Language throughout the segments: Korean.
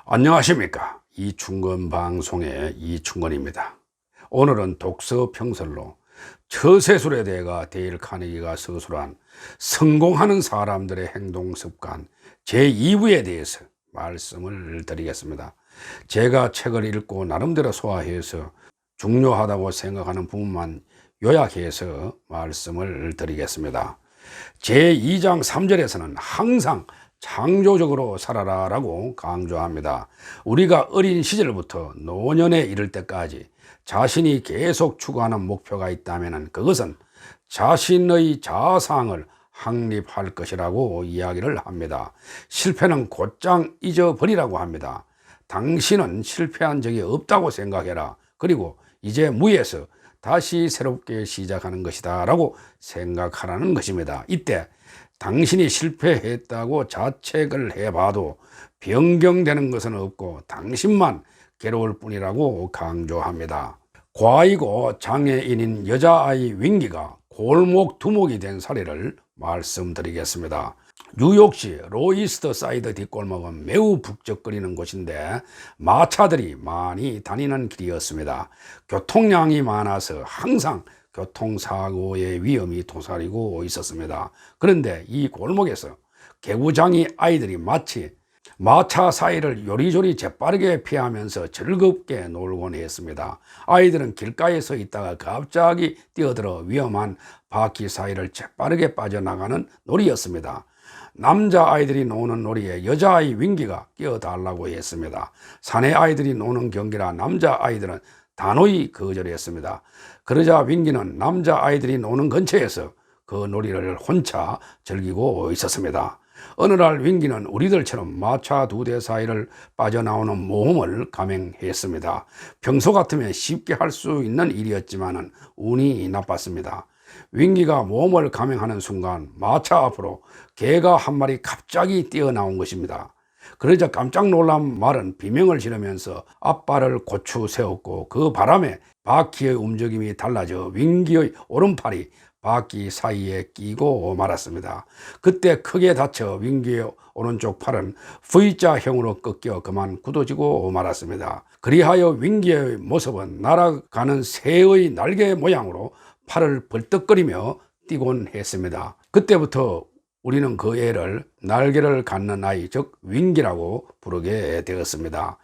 안녕하십니까. 이충건 방송의 이충건입니다. 오늘은 독서 평설로 처세술에 대해 데일 카네기가 서술한 성공하는 사람들의 행동 습관 제2부에 대해서 말씀을 드리겠습니다. 제가 책을 읽고 나름대로 소화해서 중요하다고 생각하는 부분만 요약해서 말씀을 드리겠습니다. 제2장 3절에서는 항상 창조적으로 살아라 라고 강조합니다. 우리가 어린 시절부터 노년에 이를 때까지 자신이 계속 추구하는 목표가 있다면 그것은 자신의 자아상을 확립할 것이라고 이야기를 합니다. 실패는 곧장 잊어버리라고 합니다. 당신은 실패한 적이 없다고 생각해라. 그리고 이제 무에서 다시 새롭게 시작하는 것이다 라고 생각하라는 것입니다. 이때 당신이 실패했다고 자책을 해봐도 변경되는 것은 없고 당신만 괴로울 뿐이라고 강조합니다. 과이고 장애인인 여자아이 윙기가 골목 두목이 된 사례를 말씀드리겠습니다. 뉴욕시 로이스트 사이드 뒷골목은 매우 북적거리는 곳인데 마차들이 많이 다니는 길이었습니다. 교통량이 많아서 항상 교통사고의 위험이 도사리고 있었습니다. 그런데 이 골목에서 개구장이 아이들이 마치 마차 사이를 요리조리 재빠르게 피하면서 즐겁게 놀곤 했습니다. 아이들은 길가에 서 있다가 갑자기 뛰어들어 위험한 바퀴 사이를 재빠르게 빠져나가는 놀이였습니다. 남자아이들이 노는 놀이에 여자아이 윙기가 끼어달라고 했습니다. 사내 아이들이 노는 경기라 남자아이들은 단호히 거절했습니다. 그러자 윙기는 남자아이들이 노는 근처에서 그 놀이를 혼자 즐기고 있었습니다. 어느 날 윙기는 우리들처럼 마차 두 대 사이를 빠져나오는 모험을 감행했습니다. 평소 같으면 쉽게 할 수 있는 일이었지만 운이 나빴습니다. 윙기가 모험을 감행하는 순간 마차 앞으로 개가 한 마리 갑자기 뛰어나온 것입니다. 그러자 깜짝 놀란 말은 비명을 지르면서 앞발을 고추 세웠고 그 바람에 바퀴의 움직임이 달라져 윙기의 오른팔이 바퀴 사이에 끼고 말았습니다. 그때 크게 다쳐 윙기의 오른쪽 팔은 V자형으로 꺾여 그만 굳어지고 말았습니다. 그리하여 윙기의 모습은 날아가는 새의 날개 모양으로 팔을 벌떡거리며 뛰곤 했습니다. 그때부터 우리는 그 애를 날개를 갖는 아이, 즉 윙기라고 부르게 되었습니다.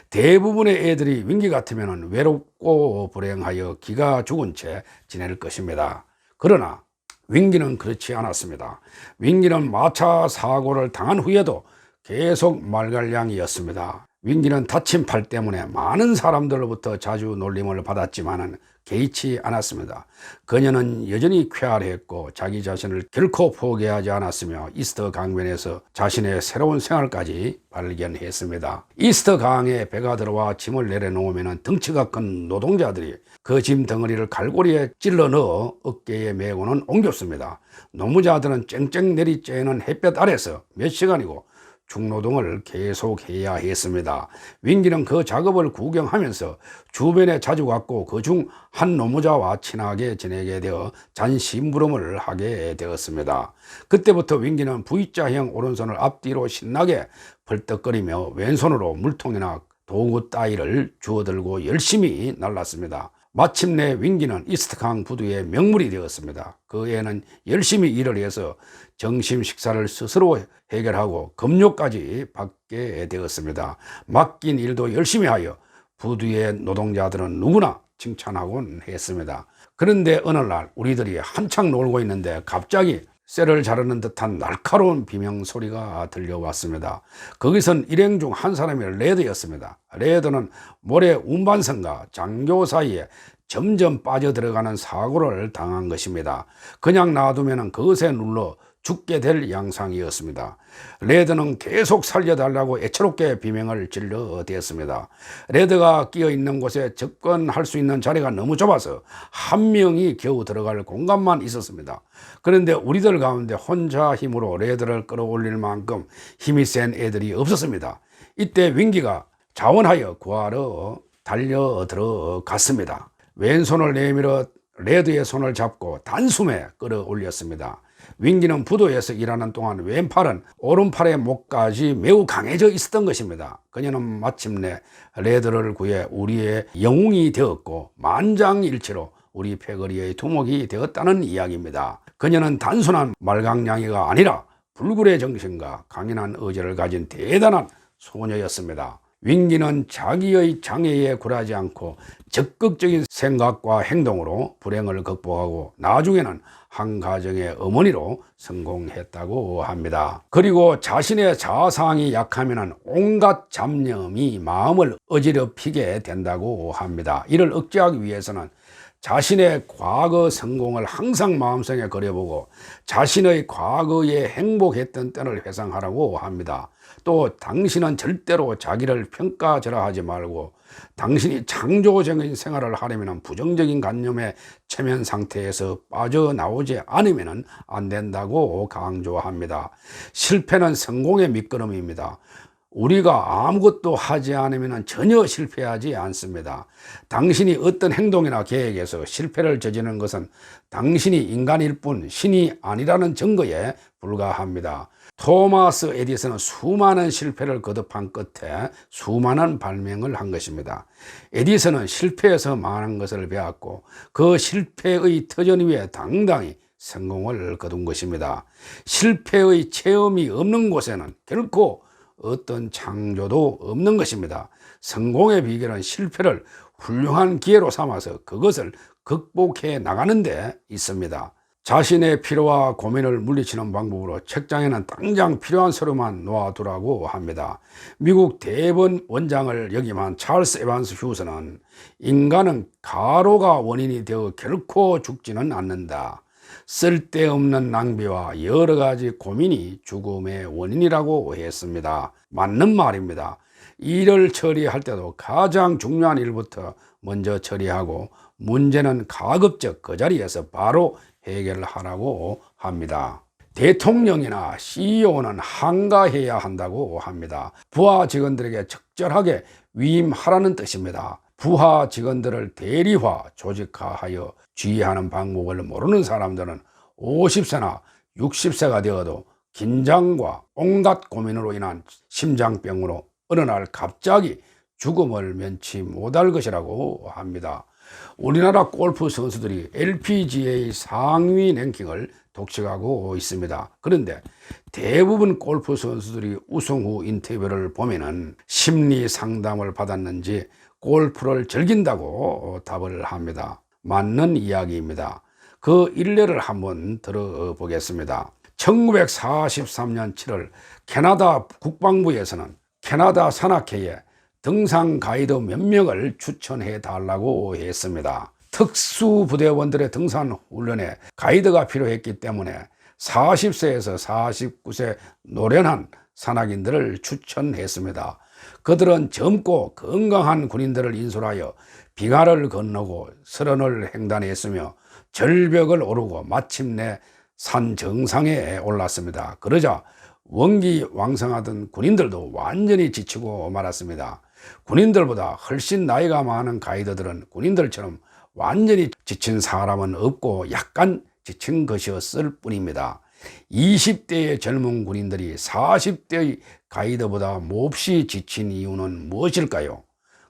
대부분의 애들이 윙기 같으면 외롭고 불행하여 기가 죽은 채 지낼 것입니다. 그러나 윙기는 그렇지 않았습니다. 윙기는 마차 사고를 당한 후에도 계속 말갈량이었습니다. 윙기는 다친 팔 때문에 많은 사람들로부터 자주 놀림을 받았지만 개의치 않았습니다. 그녀는 여전히 쾌활했고 자기 자신을 결코 포기하지 않았으며 이스터 강변에서 자신의 새로운 생활까지 발견했습니다. 이스터 강에 배가 들어와 짐을 내려놓으면 덩치가 큰 노동자들이 그 짐 덩어리를 갈고리에 찔러 넣어 어깨에 메고는 옮겼습니다. 노무자들은 쨍쨍 내리쬐는 햇볕 아래서 몇 시간이고 중노동을 계속해야 했습니다. 윙기는 그 작업을 구경하면서 주변에 자주 갔고 그중 한 노무자와 친하게 지내게 되어 잔심부름을 하게 되었습니다. 그때부터 윙기는 V자형 오른손을 앞뒤로 신나게 벌떡거리며 왼손으로 물통이나 도구 따위를 주워들고 열심히 날랐습니다. 마침내 윙기는 이스트강 부두의 명물이 되었습니다. 그 애는 열심히 일을 해서 점심 식사를 스스로 해결하고 급료까지 받게 되었습니다. 맡긴 일도 열심히 하여 부두의 노동자들은 누구나 칭찬하곤 했습니다. 그런데 어느 날 우리들이 한창 놀고 있는데 갑자기 쇠를 자르는 듯한 날카로운 비명 소리가 들려왔습니다. 거기선 일행 중 한 사람이 레드였습니다. 레드는 모래 운반선과 장교 사이에 점점 빠져들어가는 사고를 당한 것입니다. 그냥 놔두면 그것에 눌러 죽게 될 양상이었습니다. 레드는 계속 살려달라고 애처롭게 비명을 질러대었습니다. 레드가 끼어 있는 곳에 접근할 수 있는 자리가 너무 좁아서 한 명이 겨우 들어갈 공간만 있었습니다. 그런데 우리들 가운데 혼자 힘으로 레드를 끌어올릴 만큼 힘이 센 애들이 없었습니다. 이때 윙기가 자원하여 구하러 달려 들어갔습니다. 왼손을 내밀어 레드의 손을 잡고 단숨에 끌어올렸습니다. 윙기는 부도에서 일하는 동안 왼팔은 오른팔의 목까지 매우 강해져 있었던 것입니다. 그녀는 마침내 레드를 구해 우리의 영웅이 되었고 만장일치로 우리 패거리의 두목이 되었다는 이야기입니다. 그녀는 단순한 말강냥이가 아니라 불굴의 정신과 강인한 의지를 가진 대단한 소녀였습니다. 윙기는 자기의 장애에 굴하지 않고 적극적인 생각과 행동으로 불행을 극복하고 나중에는 한 가정의 어머니로 성공했다고 합니다. 그리고 자신의 자아상이 약하면 온갖 잡념이 마음을 어지럽히게 된다고 합니다. 이를 억제하기 위해서는 자신의 과거 성공을 항상 마음속에 그려보고 자신의 과거에 행복했던 때를 회상하라고 합니다. 또 당신은 절대로 자기를 평가절하하지 말고 당신이 창조적인 생활을 하려면 부정적인 관념의 체면 상태에서 빠져나오지 않으면 안 된다고 강조합니다. 실패는 성공의 밑거름입니다. 우리가 아무것도 하지 않으면 전혀 실패하지 않습니다. 당신이 어떤 행동이나 계획에서 실패를 저지르는 것은 당신이 인간일 뿐 신이 아니라는 증거에 불과합니다. 토마스 에디슨은 수많은 실패를 거듭한 끝에 수많은 발명을 한 것입니다. 에디슨은 실패에서 많은 것을 배웠고 그 실패의 터전 위에 당당히 성공을 거둔 것입니다. 실패의 체험이 없는 곳에는 결코 어떤 창조도 없는 것입니다. 성공의 비결은 실패를 훌륭한 기회로 삼아서 그것을 극복해 나가는 데 있습니다. 자신의 피로와 고민을 물리치는 방법으로 책장에는 당장 필요한 서류만 놓아두라고 합니다. 미국 대법원 원장을 역임한 찰스 에반스 휴스는 인간은 가로가 원인이 되어 결코 죽지는 않는다. 쓸데없는 낭비와 여러 가지 고민이 죽음의 원인이라고 했습니다. 맞는 말입니다. 일을 처리할 때도 가장 중요한 일부터 먼저 처리하고 문제는 가급적 그 자리에서 바로 해결하라고 합니다. 대통령이나 CEO는 한가해야 한다고 합니다. 부하 직원들에게 적절하게 위임하라는 뜻입니다. 부하 직원들을 대리화, 조직화하여 지휘하는 방법을 모르는 사람들은 50세나 60세가 되어도 긴장과 온갖 고민으로 인한 심장병으로 어느 날 갑자기 죽음을 면치 못할 것이라고 합니다. 우리나라 골프 선수들이 LPGA 상위 랭킹을 독식하고 있습니다. 그런데 대부분 골프 선수들이 우승 후 인터뷰를 보면은 심리 상담을 받았는지 골프를 즐긴다고 답을 합니다. 맞는 이야기입니다. 그 일례를 한번 들어보겠습니다. 1943년 7월 캐나다 국방부에서는 캐나다 산악회에 등산 가이드 몇 명을 추천해 달라고 했습니다. 특수부대원들의 등산 훈련에 가이드가 필요했기 때문에 40세에서 49세 노련한 산악인들을 추천했습니다. 그들은 젊고 건강한 군인들을 인솔하여 빙하를 건너고 설원을 횡단했으며 절벽을 오르고 마침내 산 정상에 올랐습니다. 그러자 원기왕성하던 군인들도 완전히 지치고 말았습니다. 군인들보다 훨씬 나이가 많은 가이드들은 군인들처럼 완전히 지친 사람은 없고 약간 지친 것이었을 뿐입니다. 20대의 젊은 군인들이 40대의 가이드보다 몹시 지친 이유는 무엇일까요?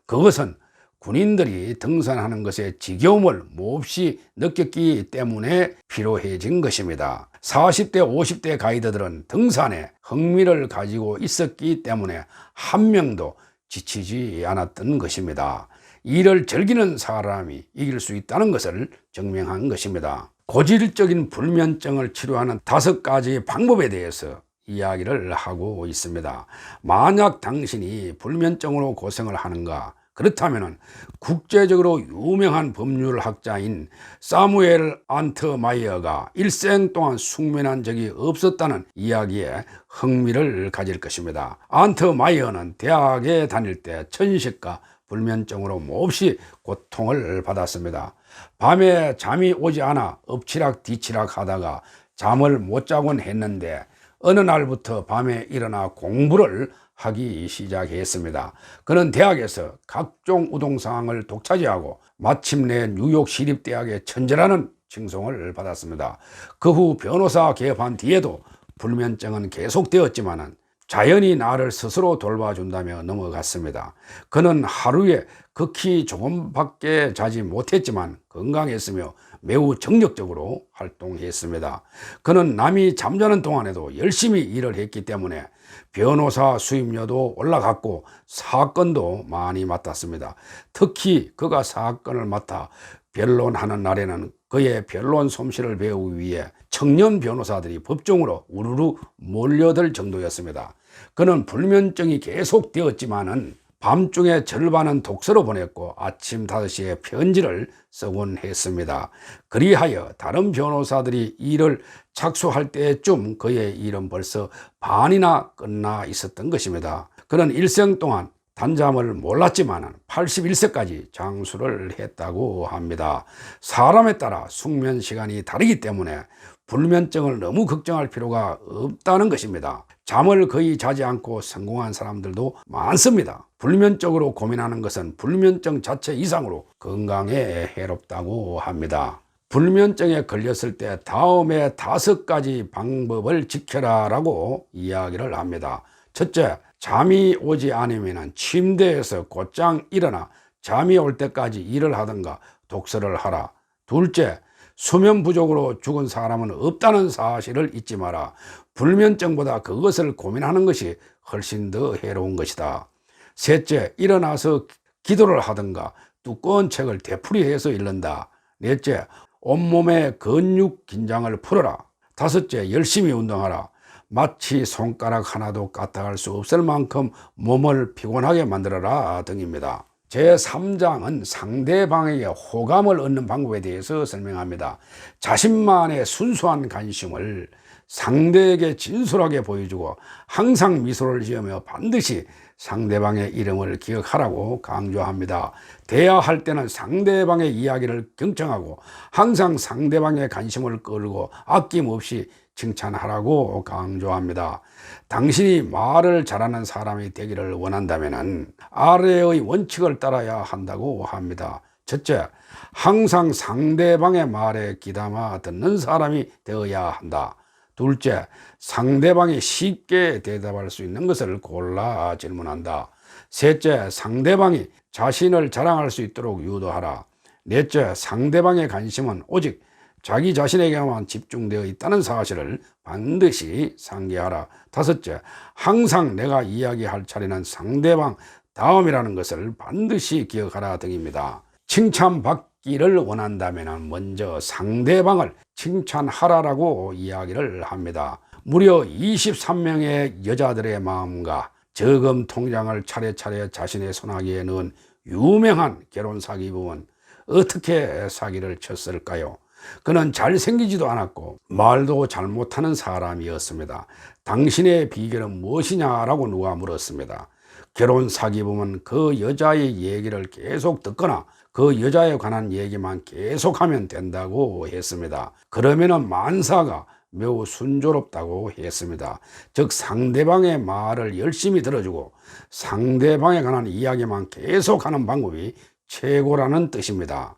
그것은 군인들이 등산하는 것의 지겨움을 몹시 느꼈기 때문에 필요해진 것입니다. 40대, 50대 가이드들은 등산에 흥미를 가지고 있었기 때문에 한 명도 지치지 않았던 것입니다. 이를 즐기는 사람이 이길 수 있다는 것을 증명한 것입니다. 고질적인 불면증을 치료하는 5가지 방법에 대해서 이야기를 하고 있습니다. 만약 당신이 불면증으로 고생을 하는가, 그렇다면 국제적으로 유명한 법률학자인 사무엘 안트마이어가 일생 동안 숙면한 적이 없었다는 이야기에 흥미를 가질 것입니다. 안트마이어는 대학에 다닐 때 천식과 불면증으로 몹시 고통을 받았습니다. 밤에 잠이 오지 않아 엎치락뒤치락 하다가 잠을 못 자곤 했는데 어느 날부터 밤에 일어나 공부를 하기 시작했습니다. 그는 대학에서 각종 우동상을 독차지하고 마침내 뉴욕 시립대학의 천재라는 칭송을 받았습니다. 그 후 변호사 개업한 뒤에도 불면증은 계속되었지만은 자연히 나를 스스로 돌봐준다며 넘어갔습니다. 그는 하루에 극히 조금밖에 자지 못했지만 건강했으며 매우 정력적으로 활동했습니다. 그는 남이 잠자는 동안에도 열심히 일을 했기 때문에 변호사 수임료도 올라갔고 사건도 많이 맡았습니다. 특히 그가 사건을 맡아 변론하는 날에는 그의 변론 솜씨를 배우기 위해 청년 변호사들이 법정으로 우르르 몰려들 정도였습니다. 그는 불면증이 계속되었지만은 밤중에 절반은 독서로 보냈고 아침 5시에 편지를 쓰곤 했습니다. 그리하여 다른 변호사들이 일을 착수할 때쯤 그의 일은 벌써 반이나 끝나 있었던 것입니다. 그는 일생 동안 단잠을 몰랐지만 81세까지 장수를 했다고 합니다. 사람에 따라 숙면 시간이 다르기 때문에 불면증을 너무 걱정할 필요가 없다는 것입니다. 잠을 거의 자지 않고 성공한 사람들도 많습니다. 불면증으로 고민하는 것은 불면증 자체 이상으로 건강에 해롭다고 합니다. 불면증에 걸렸을 때 다음에 5가지 방법을 지켜라 라고 이야기를 합니다. 첫째, 잠이 오지 않으면 침대에서 곧장 일어나 잠이 올 때까지 일을 하든가 독서를 하라. 둘째, 수면 부족으로 죽은 사람은 없다는 사실을 잊지 마라. 불면증보다 그것을 고민하는 것이 훨씬 더 해로운 것이다. 셋째, 일어나서 기도를 하든가 두꺼운 책을 되풀이해서 읽는다. 넷째, 온몸의 근육 긴장을 풀어라. 다섯째, 열심히 운동하라. 마치 손가락 하나도 까딱할 수 없을 만큼 몸을 피곤하게 만들어라 등입니다. 제3장은 상대방에게 호감을 얻는 방법에 대해서 설명합니다. 자신만의 순수한 관심을 상대에게 진솔하게 보여주고 항상 미소를 지으며 반드시 상대방의 이름을 기억하라고 강조합니다. 대화할 때는 상대방의 이야기를 경청하고 항상 상대방의 관심을 끌고 아낌없이 칭찬하라고 강조합니다. 당신이 말을 잘하는 사람이 되기를 원한다면 아래의 원칙을 따라야 한다고 합니다. 첫째, 항상 상대방의 말에 귀담아 듣는 사람이 되어야 한다. 둘째, 상대방이 쉽게 대답할 수 있는 것을 골라 질문한다. 셋째, 상대방이 자신을 자랑할 수 있도록 유도하라. 넷째, 상대방의 관심은 오직 자기 자신에게만 집중되어 있다는 사실을 반드시 상기하라. 다섯째, 항상 내가 이야기할 차례는 상대방 다음이라는 것을 반드시 기억하라 등입니다. 칭찬받기를 원한다면 먼저 상대방을 칭찬하라라고 이야기를 합니다. 무려 23명의 여자들의 마음과 저금 통장을 차례차례 자신의 손아귀에 넣은 유명한 결혼 사기범은 어떻게 사기를 쳤을까요? 그는 잘생기지도 않았고 말도 잘 못하는 사람이었습니다. 당신의 비결은 무엇이냐라고 누가 물었습니다. 결혼 사기범은 그 여자의 얘기를 계속 듣거나 그 여자에 관한 얘기만 계속하면 된다고 했습니다. 그러면은 만사가 매우 순조롭다고 했습니다. 즉 상대방의 말을 열심히 들어주고 상대방에 관한 이야기만 계속하는 방법이 최고라는 뜻입니다.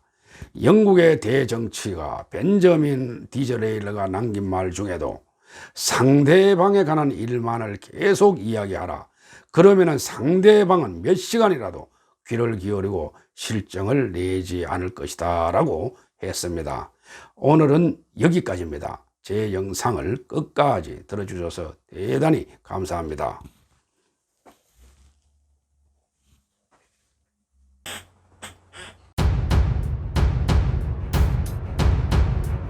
영국의 대정치가 벤저민 디즈레일러가 남긴 말 중에도 상대방에 관한 일만을 계속 이야기하라. 그러면은 상대방은 몇 시간이라도 귀를 기울이고 실정을 내지 않을 것이다 라고 했습니다. 오늘은 여기까지입니다. 제 영상을 끝까지 들어주셔서 대단히 감사합니다.